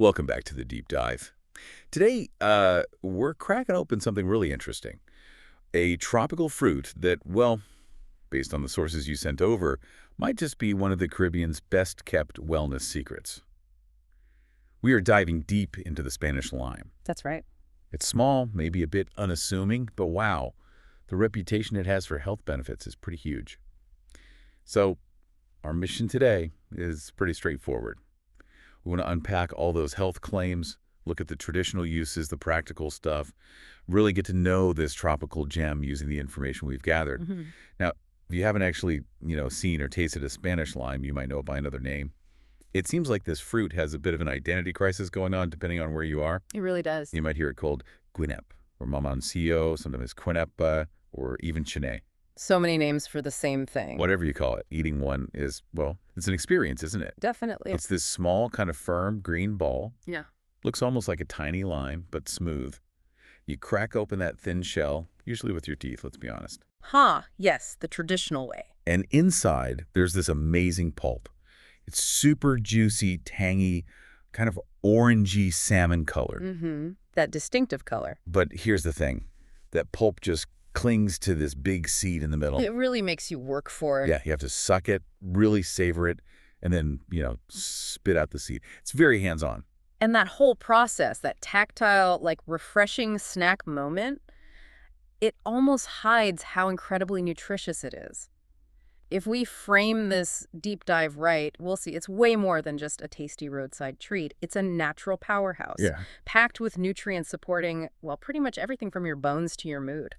Welcome back to the deep dive. Today, we're cracking open something really interesting. A tropical fruit that, well, based on the sources you sent over, might just be one of the Caribbean's best-kept wellness secrets. We are diving deep into the Spanish lime. That's right. It's small, maybe a bit unassuming, but wow, the reputation it has for health benefits is pretty huge. So, our mission today is pretty straightforward. We want to unpack all those health claims, look at the traditional uses, the practical stuff, really get to know this tropical gem using the information we've gathered. Now, if you haven't actually, seen or tasted a Spanish lime, you might know it by another name. It seems like this fruit has a bit of an identity crisis going on depending on where you are. It really does. You might hear it called Guinep, or Mamancio, sometimes Quinepa, or even Chine. So many names for the same thing. Whatever you call it, eating one is, well, it's an experience, isn't it? Definitely. It's this small, kind of firm green ball. Yeah. Looks almost like a tiny lime, but smooth. You crack open that thin shell, usually with your teeth, let's be honest. Yes, the traditional way. And inside, there's this amazing pulp. It's super juicy, tangy, kind of orangey salmon colored. That distinctive color. But here's the thing. That pulp just clings to this big seed in the middle. It really makes you work for it. Yeah, you have to suck it, really savor it, and then, spit out the seed. It's very hands-on. And that whole process, that tactile, refreshing snack moment, it almost hides how incredibly nutritious it is. If we frame this deep dive right, we'll see it's way more than just a tasty roadside treat. It's a natural powerhouse, packed with nutrients supporting, well, pretty much everything from your bones to your mood.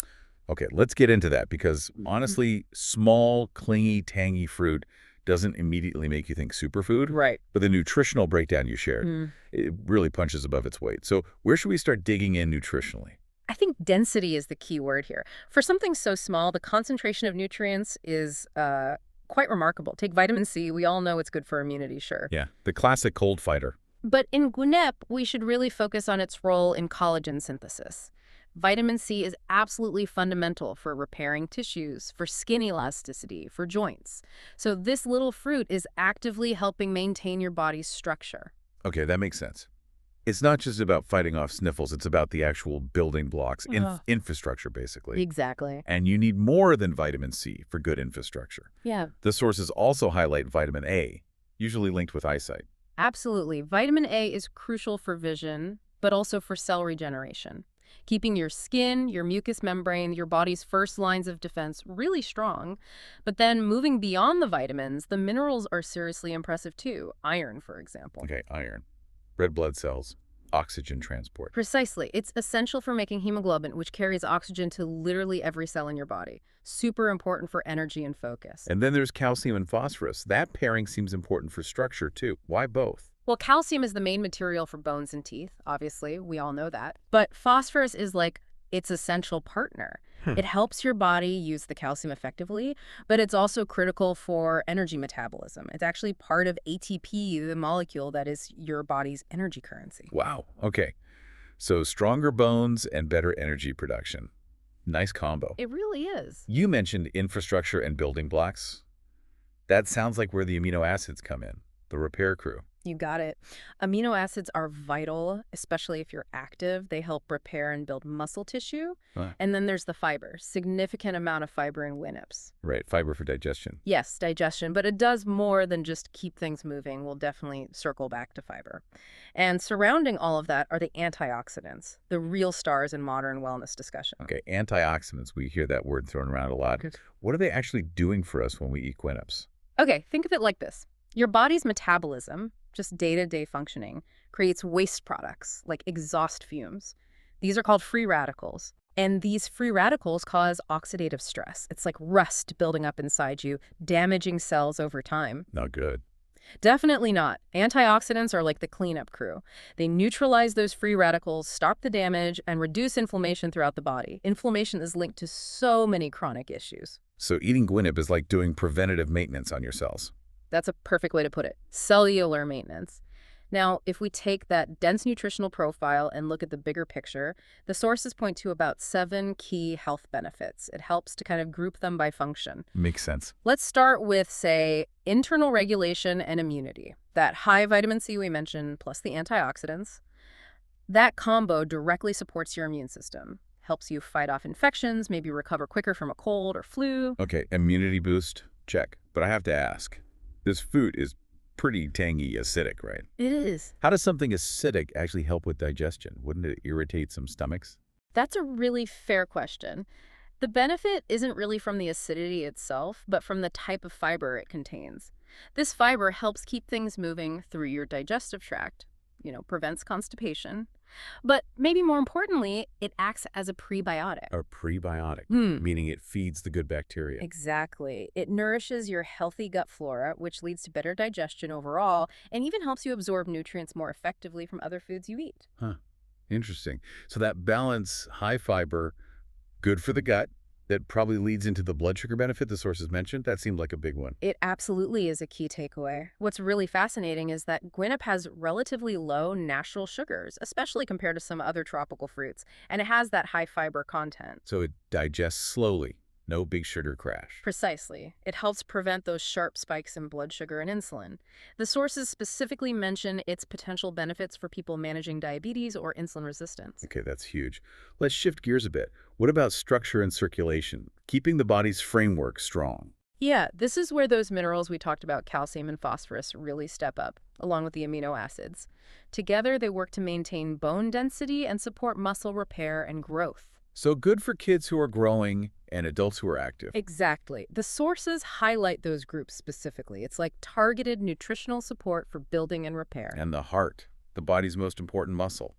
Okay, let's get into that because, honestly, small, clingy, tangy fruit doesn't immediately make you think superfood. Right. But the nutritional breakdown you shared, it really punches above its weight. So where should we start digging in nutritionally? I think density is the key word here. For something so small, the concentration of nutrients is quite remarkable. Take vitamin C. We all know it's good for immunity, sure. Yeah, the classic cold fighter. But in Guinep, we should really focus on its role in collagen synthesis. Vitamin C is absolutely fundamental for repairing tissues, for skin elasticity, for joints. So this little fruit is actively helping maintain your body's structure. Okay, that makes sense. It's not just about fighting off sniffles. It's about the actual building blocks, infrastructure, basically. Exactly. And you need more than vitamin C for good infrastructure. Yeah. The sources also highlight vitamin A, usually linked with eyesight. Absolutely. Vitamin A is crucial for vision, but also for cell regeneration, keeping your skin, your mucous membrane, your body's first lines of defense really strong. But then moving beyond the vitamins, the minerals are seriously impressive too. Iron, for example. Okay, iron. Red blood cells, oxygen transport. Precisely. It's essential for making hemoglobin, which carries oxygen to literally every cell in your body. Super important for energy and focus. And then there's calcium and phosphorus. That pairing seems important for structure too. Why both? Well, calcium is the main material for bones and teeth, obviously. We all know that. But phosphorus is like its essential partner. It helps your body use the calcium effectively, but it's also critical for energy metabolism. It's actually part of ATP, the molecule that is your body's energy currency. Wow. Okay. So stronger bones and better energy production. Nice combo. It really is. You mentioned infrastructure and building blocks. That sounds like where the amino acids come in, the repair crew. You got it. Amino acids are vital, especially if you're active. They help repair and build muscle tissue. And then there's the fiber, significant amount of fiber in Guineps. Right, fiber for digestion. Yes, digestion, but it does more than just keep things moving. We'll definitely circle back to fiber. And surrounding all of that are the antioxidants, the real stars in modern wellness discussion. Okay, antioxidants, we hear that word thrown around a lot. What are they actually doing for us when we eat Guineps? Okay, think of it like this. Your body's metabolism, just day-to-day functioning, creates waste products like exhaust fumes. These are called free radicals. And these free radicals cause oxidative stress. It's like rust building up inside you, damaging cells over time. Not good. Definitely not. Antioxidants are like the cleanup crew. They neutralize those free radicals, stop the damage, and reduce inflammation throughout the body. Inflammation is linked to so many chronic issues. So eating Guinep is like doing preventative maintenance on your cells. That's a perfect way to put it. Cellular maintenance. Now, if we take that dense nutritional profile and look at the bigger picture, the sources point to about 7 key health benefits. It helps to kind of group them by function. Makes sense. Let's start with, say, internal regulation and immunity. That high vitamin C we mentioned, plus the antioxidants. That combo directly supports your immune system, helps you fight off infections, maybe recover quicker from a cold or flu. Okay, immunity boost, check. But I have to ask, this food is pretty tangy, acidic, right? It is. How does something acidic actually help with digestion? Wouldn't it irritate some stomachs? That's a really fair question. The benefit isn't really from the acidity itself, but from the type of fiber it contains. This fiber helps keep things moving through your digestive tract, prevents constipation. But maybe more importantly, it acts as a prebiotic. A prebiotic, Hmm. meaning it feeds the good bacteria. Exactly. It nourishes your healthy gut flora, which leads to better digestion overall, and even helps you absorb nutrients more effectively from other foods you eat. Huh, interesting. So that balance, high fiber, good for the gut, that probably leads into the blood sugar benefit the sources mentioned. That seemed like a big one. It absolutely is a key takeaway. What's really fascinating is that Guinep has relatively low natural sugars, especially compared to some other tropical fruits, and it has that high fiber content. So it digests slowly, no big sugar crash. Precisely. It helps prevent those sharp spikes in blood sugar and insulin. The sources specifically mention its potential benefits for people managing diabetes or insulin resistance. Okay, that's huge. Let's shift gears a bit. What about structure and circulation? Keeping the body's framework strong. Yeah, this is where those minerals we talked about, calcium and phosphorus, really step up, along with the amino acids. Together, they work to maintain bone density and support muscle repair and growth. So good for kids who are growing and adults who are active. Exactly. The sources highlight those groups specifically. It's like targeted nutritional support for building and repair. And the heart, the body's most important muscle.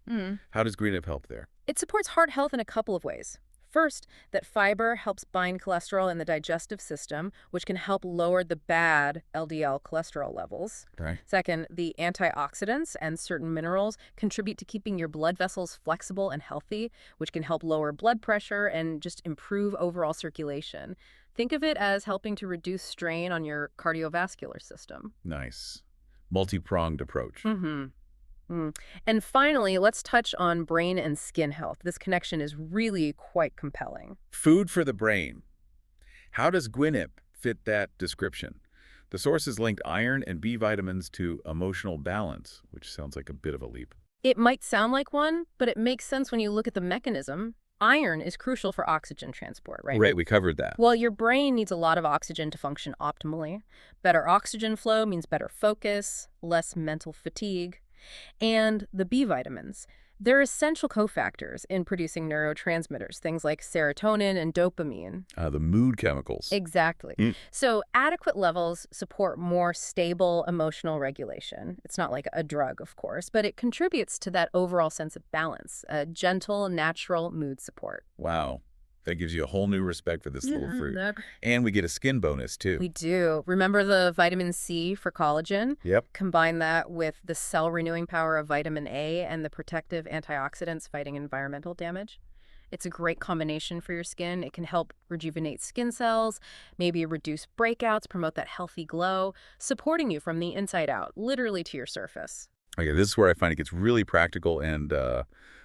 How does Guinep help there? It supports heart health in a couple of ways. First, that fiber helps bind cholesterol in the digestive system, which can help lower the bad LDL cholesterol levels. Right. Second, the antioxidants and certain minerals contribute to keeping your blood vessels flexible and healthy, which can help lower blood pressure and just improve overall circulation. Think of it as helping to reduce strain on your cardiovascular system. Nice. Multi-pronged approach. Mm-hmm. And finally, let's touch on brain and skin health. This connection is really quite compelling. Food for the brain. How does Guinep fit that description? The sources linked iron and B vitamins to emotional balance, which sounds like a bit of a leap. It might sound like one, but it makes sense when you look at the mechanism. Iron is crucial for oxygen transport, right? Right, we covered that. Well, your brain needs a lot of oxygen to function optimally. Better oxygen flow means better focus, less mental fatigue. And the B vitamins. They're essential cofactors in producing neurotransmitters, things like serotonin and dopamine. The mood chemicals. Exactly. So adequate levels support more stable emotional regulation. It's not like a drug, of course, but it contributes to that overall sense of balance, a gentle, natural mood support. Wow. That gives you a whole new respect for this little fruit. And we get a skin bonus, too. We do. Remember the vitamin C for collagen? Yep. Combine that with the cell-renewing power of vitamin A and the protective antioxidants fighting environmental damage. It's a great combination for your skin. It can help rejuvenate skin cells, maybe reduce breakouts, promote that healthy glow, supporting you from the inside out, literally to your surface. Okay, this is where I find it gets really practical and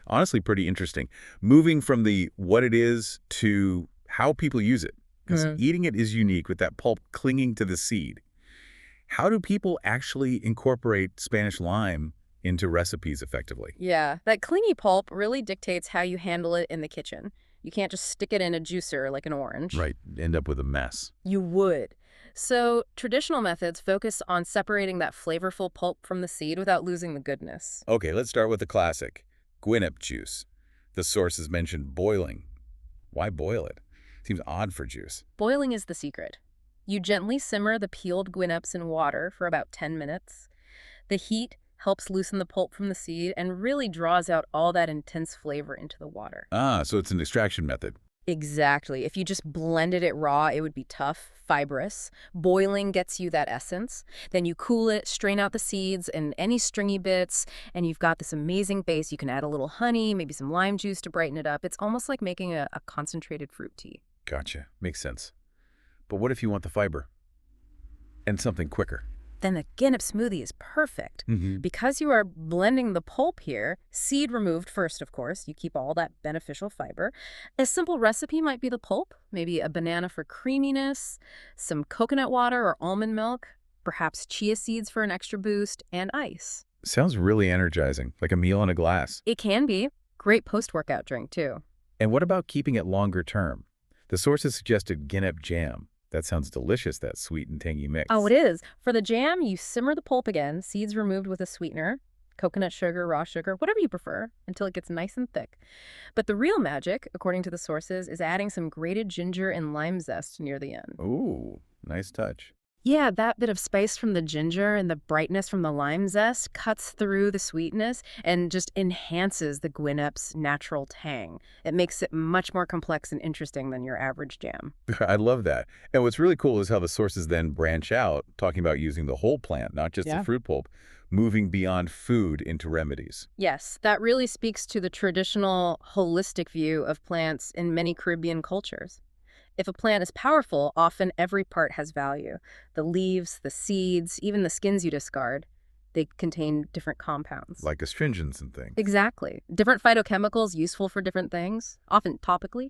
honestly pretty interesting. Moving from the what it is to how people use it. Because eating it is unique with that pulp clinging to the seed. How do people actually incorporate Spanish lime into recipes effectively? Yeah, that clingy pulp really dictates how you handle it in the kitchen. You can't just stick it in a juicer like an orange. Right, end up with a mess. You would. So traditional methods focus on separating that flavorful pulp from the seed without losing the goodness. Okay, let's start with the classic, Guinep juice. The sources mentioned boiling. Why boil it? Seems odd for juice. Boiling is the secret. You gently simmer the peeled Guineps in water for about 10 minutes. The heat helps loosen the pulp from the seed and really draws out all that intense flavor into the water. Ah, so it's an extraction method. Exactly. If you just blended it raw, it would be tough, fibrous. Boiling gets you that essence. Then you cool it, strain out the seeds and any stringy bits, and you've got this amazing base. You can add a little honey, maybe some lime juice to brighten it up. It's almost like making a concentrated fruit tea. Gotcha. Makes sense. But what if you want the fiber? And something quicker? then the Guinep smoothie is perfect. Mm-hmm. Because you are blending the pulp here, seed removed first, of course, you keep all that beneficial fiber. A simple recipe might be the pulp, maybe a banana for creaminess, some coconut water or almond milk, perhaps chia seeds for an extra boost, and ice. Sounds really energizing, like a meal in a glass. It can be. Great post-workout drink, too. And what about keeping it longer term? The sources suggested Guinep jam. That sounds delicious, that sweet and tangy mix. Oh, it is. For the jam, you simmer the pulp again, seeds removed with a sweetener, coconut sugar, raw sugar, whatever you prefer, until it gets nice and thick. But the real magic, according to the sources, is adding some grated ginger and lime zest near the end. Ooh, nice touch. Yeah, that bit of spice from the ginger and the brightness from the lime zest cuts through the sweetness and just enhances the Guinep's natural tang. It makes it much more complex and interesting than your average jam. I love that. And what's really cool is how the sources then branch out, talking about using the whole plant, not just the fruit pulp, moving beyond food into remedies. Yes, that really speaks to the traditional holistic view of plants in many Caribbean cultures. If a plant is powerful, often every part has value. The leaves, the seeds, even the skins you discard, they contain different compounds. Like astringents and things. Exactly. Different phytochemicals useful for different things, often topically.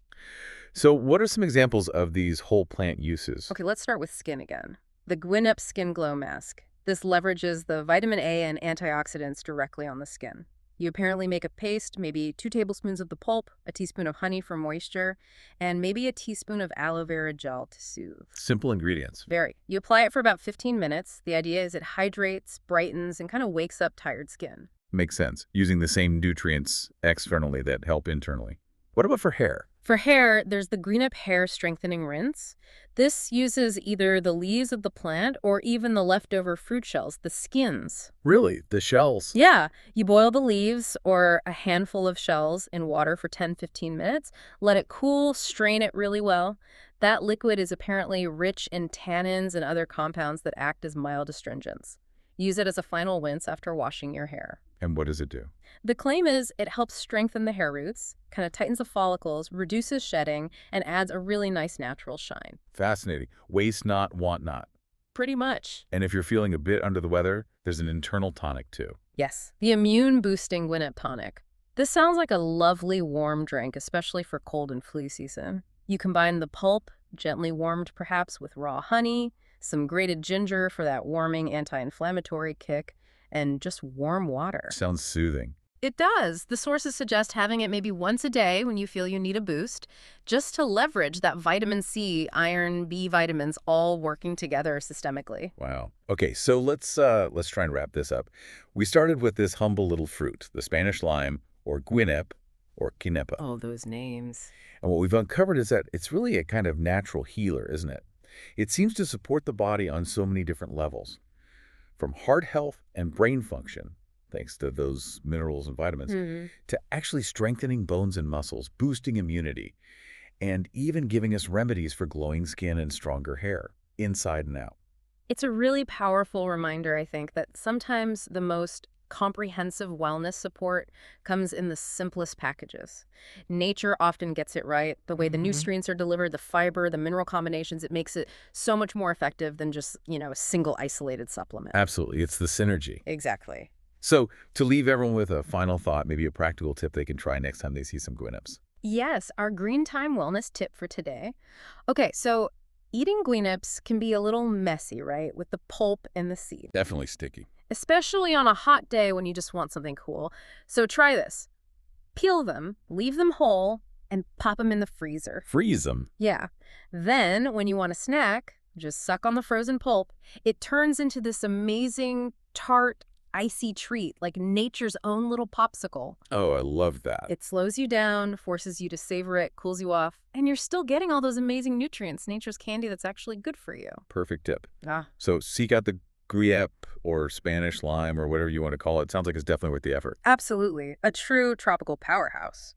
So what are some examples of these whole plant uses? Okay, let's start with skin again. The Guinep Skin Glow Mask. This leverages the vitamin A and antioxidants directly on the skin. You apparently make a paste, maybe 2 tablespoons of the pulp, a teaspoon of honey for moisture, and maybe a teaspoon of aloe vera gel to soothe. Simple ingredients. Very. You apply it for about 15 minutes. The idea is it hydrates, brightens, and kind of wakes up tired skin. Makes sense. Using the same nutrients externally that help internally. What about for hair? For hair, there's the Guinep Hair Strengthening Rinse. This uses either the leaves of the plant or even the leftover fruit shells, the skins. Really? The shells? Yeah, you boil the leaves or a handful of shells in water for 10-15 minutes. Let it cool, strain it really well. That liquid is apparently rich in tannins and other compounds that act as mild astringents. Use it as a final rinse after washing your hair. And what does it do? The claim is it helps strengthen the hair roots, kind of tightens the follicles, reduces shedding, and adds a really nice natural shine. Fascinating. Waste not, want not. Pretty much. And if you're feeling a bit under the weather, there's an internal tonic too. Yes, the immune-boosting Guinep tonic. This sounds like a lovely warm drink, especially for cold and flu season. You combine the pulp, gently warmed perhaps with raw honey, some grated ginger for that warming anti-inflammatory kick, and just warm water. Sounds soothing. It does. The sources suggest having it maybe once a day when you feel you need a boost, just to leverage that vitamin C, iron, B vitamins all working together systemically. Wow. Okay, so let's try and wrap this up. We started with this humble little fruit, the Spanish lime, or guinep, or quinepa. Oh, those names. And what we've uncovered is that it's really a kind of natural healer, isn't it? It seems to support the body on so many different levels, from heart health and brain function, thanks to those minerals and vitamins, to actually strengthening bones and muscles, boosting immunity, and even giving us remedies for glowing skin and stronger hair, inside and out. It's a really powerful reminder, I think, that sometimes the most comprehensive wellness support comes in the simplest packages. Nature often gets it right. The way the nutrients are delivered, the fiber, the mineral combinations, it makes it so much more effective than just, a single isolated supplement. Absolutely. It's the synergy. Exactly. So to leave everyone with a final thought, maybe a practical tip they can try next time they see some guineps. Yes, our green Thyme Wellness tip for today. Okay, so eating guineps can be a little messy, right? With the pulp and the seed. Definitely sticky. Especially on a hot day when you just want something cool. So try this. Peel them, leave them whole, and pop them in the freezer. Freeze them. Yeah. Then, when you want a snack, just suck on the frozen pulp. It turns into this amazing, tart, icy treat, like nature's own little popsicle. Oh, I love that. It slows you down, forces you to savor it, cools you off, and you're still getting all those amazing nutrients, nature's candy that's actually good for you. Perfect tip. Ah. So seek out the Guinep or Spanish lime or whatever you want to call it. Sounds like it's definitely worth the effort. Absolutely. A true tropical powerhouse.